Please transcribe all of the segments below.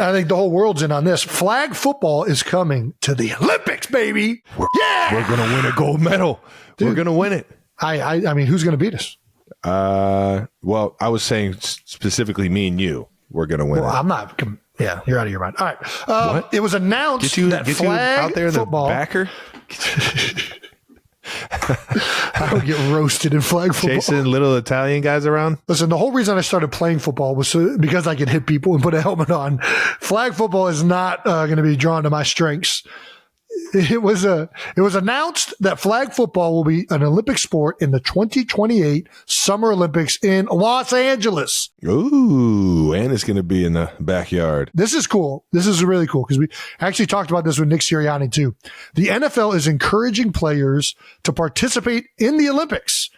I think the whole world's in on this. Flag football is coming to the Olympics, baby. We're going to win a gold medal. Dude, we're going to win it. I mean, who's going to beat us? Well, I was saying specifically me and you. We're going to win it. I'm not. Yeah, you're out of your mind. All right. It was announced that flag out there, football. The backer? I would get roasted in flag football. Chasing little Italian guys around? Listen, the whole reason I started playing football was because I could hit people and put a helmet on. Flag football is not going to be drawn to my strengths. It was announced that flag football will be an Olympic sport in the 2028 Summer Olympics in Los Angeles. Ooh, and it's going to be in the backyard. This is cool. This is really cool because we actually talked about this with Nick Sirianni too. The NFL is encouraging players to participate in the Olympics.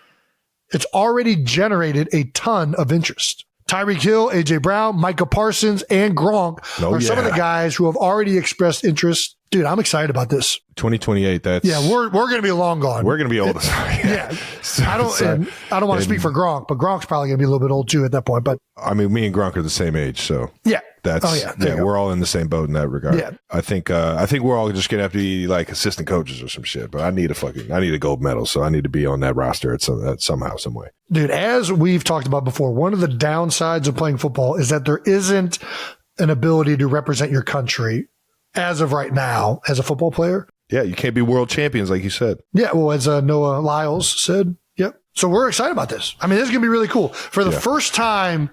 It's already generated a ton of interest. Tyreek Hill, A.J. Brown, Micah Parsons, and Gronk are some of the guys who have already expressed interest. Dude, I'm excited about this. 2028. That's we're going to be long gone. We're going to be old. Yeah. I don't want to speak for Gronk, but Gronk's probably going to be a little bit old too at that point. But I mean, me and Gronk are the same age, so yeah. We're all in the same boat in that regard. Yeah. I think we're all just gonna have to be like assistant coaches or some shit. But I need a gold medal, so I need to be on that roster somehow, some way. Dude, as we've talked about before, one of the downsides of playing football is that there isn't an ability to represent your country as of right now as a football player. Yeah, you can't be world champions like you said. Yeah, well, as Noah Lyles said. Yep. So we're excited about this. I mean, this is gonna be really cool. For the first time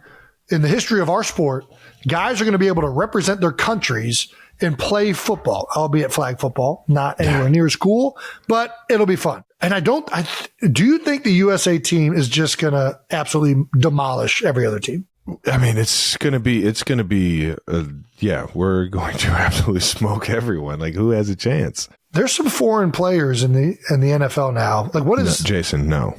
in the history of our sport, guys are going to be able to represent their countries and play football, albeit flag football, not anywhere near as cool, but it'll be fun. And do you think the USA team is just going to absolutely demolish every other team? I mean, we're going to absolutely smoke everyone. Like, who has a chance? There's some foreign players in the NFL now. Like, what is Jason? No,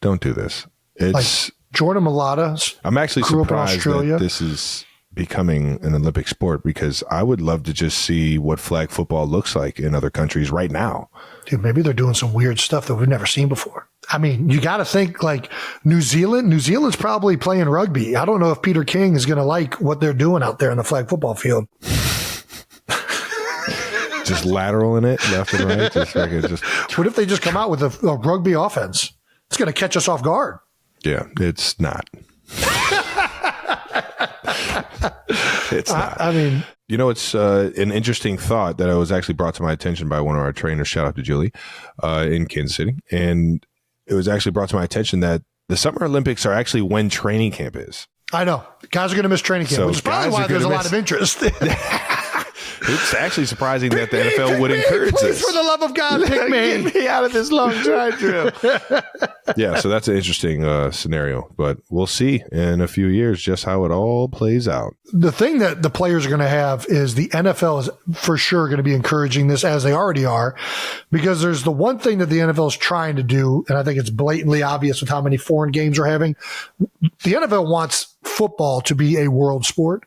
don't do this. It's like Jordan Mailata. I'm actually surprised that this is becoming an Olympic sport because I would love to just see what flag football looks like in other countries right now. Dude, maybe they're doing some weird stuff that we've never seen before. I mean, you got to think like New Zealand. New Zealand's probably playing rugby. I don't know if Peter King is going to like what they're doing out there in the flag football field. Just lateral in it, left and right. What if they just come out with a rugby offense? It's going to catch us off guard. Yeah, it's not. It's not. I mean, you know, it's an interesting thought that was actually brought to my attention by one of our trainers. Shout out to Julie in Kansas City. And it was actually brought to my attention that the Summer Olympics are actually when training camp is. I know. Guys are going to miss training camp, which is probably why there's a lot of interest. It's actually surprising that the NFL would encourage this. For the love of God, pick me. Get me out of this long drive trip. Yeah, so that's an interesting scenario. But we'll see in a few years just how it all plays out. The thing that the players are going to have is the NFL is for sure going to be encouraging this, as they already are, because there's the one thing that the NFL is trying to do, and I think it's blatantly obvious with how many foreign games we're having. The NFL wants football to be a world sport.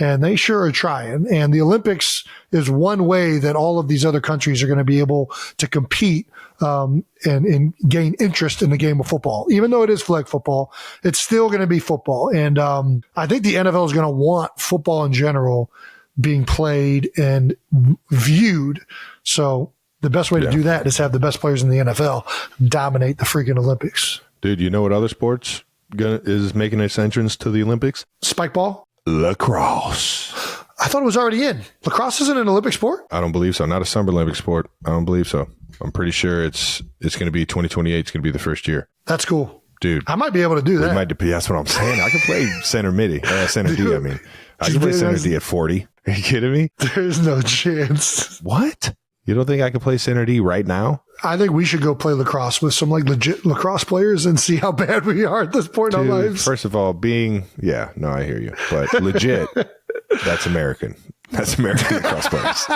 And they sure are trying. And the Olympics is one way that all of these other countries are going to be able to compete and gain interest in the game of football. Even though it is flag football, it's still going to be football. And I think the NFL is going to want football in general being played and viewed. So the best way to do that is have the best players in the NFL dominate the freaking Olympics. Dude, you know what other sports is making its entrance to the Olympics? Spike ball? Lacrosse. I thought it was already in. Lacrosse isn't an Olympic sport? I don't believe so. Not a Summer Olympic sport. I don't believe so. I'm pretty sure it's going to be 2028. It's going to be the first year. That's cool. Dude. I might be able to do that. That's what I'm saying. I can play center midi. Center D, I mean. I can play center D at 40. Are you kidding me? There's no chance. What? You don't think I can play center D right now? I think we should go play lacrosse with some like legit lacrosse players and see how bad we are at this point in our lives. First of all, I hear you. But legit, that's American. That's American lacrosse players.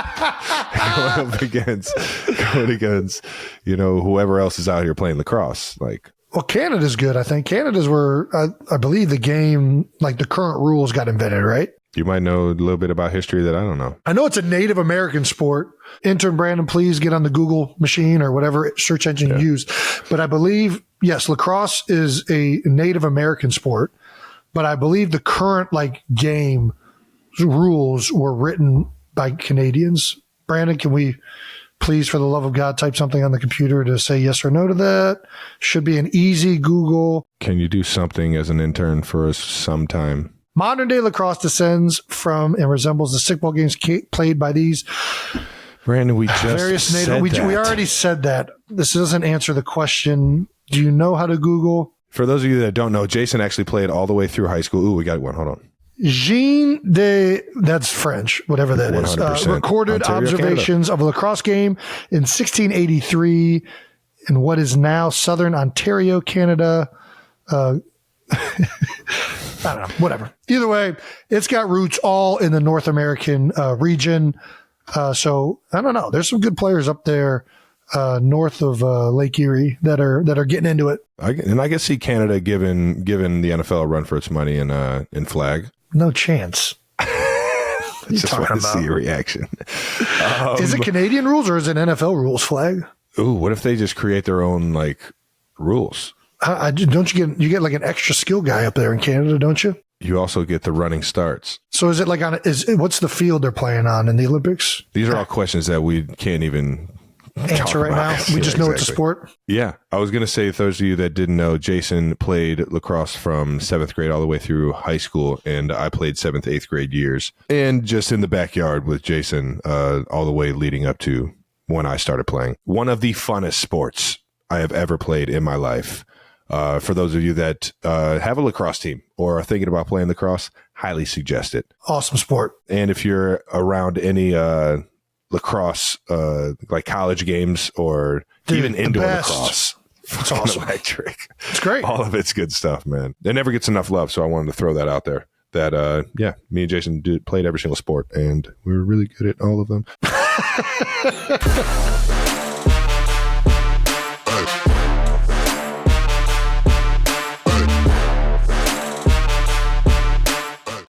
going against, whoever else is out here playing lacrosse. Well, Canada's good, I think. Canada's where I believe the game, like the current rules got invented, right? You might know a little bit about history that I don't know. I know it's a Native American sport. Intern Brandon, please get on the Google machine or whatever search engine you use. But I believe, yes, lacrosse is a Native American sport. But I believe the current game rules were written by Canadians. Brandon, can we please, for the love of God, type something on the computer to say yes or no to that? Should be an easy Google. Can you do something as an intern for us sometime? Modern day lacrosse descends from and resembles the stickball games played by these Brandon, we just various said NATO. We that. already said that. This doesn't answer the question. Do you know how to Google? For those of you that don't know, Jason actually played all the way through high school. Ooh, we got one. Hold on. Jean de, that's French, whatever that is. 100%. Recorded Ontario, observations of a lacrosse game in 1683 in what is now Southern Ontario, Canada. I don't know, whatever. Either way, it's got roots all in the North American region. So I don't know. There's some good players up there north of Lake Erie that are getting into it. I can see Canada giving the NFL a run for its money in flag. No chance. Just want to see your reaction. Is it Canadian rules or is it NFL rules flag? Ooh, what if they just create their own like rules? Don't you get like an extra skill guy up there in Canada, don't you? You also get the running starts. So is it like what's the field they're playing on in the Olympics? These are all questions that we can't even answer right now. We just know it's a sport. Yeah. I was going to say, those of you that didn't know, Jason played lacrosse from 7th grade all the way through high school, and I played 7th, 8th grade years. And just in the backyard with Jason all the way leading up to when I started playing. One of the funnest sports I have ever played in my life. For those of you that have a lacrosse team or are thinking about playing lacrosse, highly suggest it. Awesome sport. And if you're around any lacrosse, like college games or even indoor lacrosse, it's awesome. Electric. It's great. All of it's good stuff, man. It never gets enough love, so I wanted to throw that out there. That me and Jason played every single sport, and we were really good at all of them.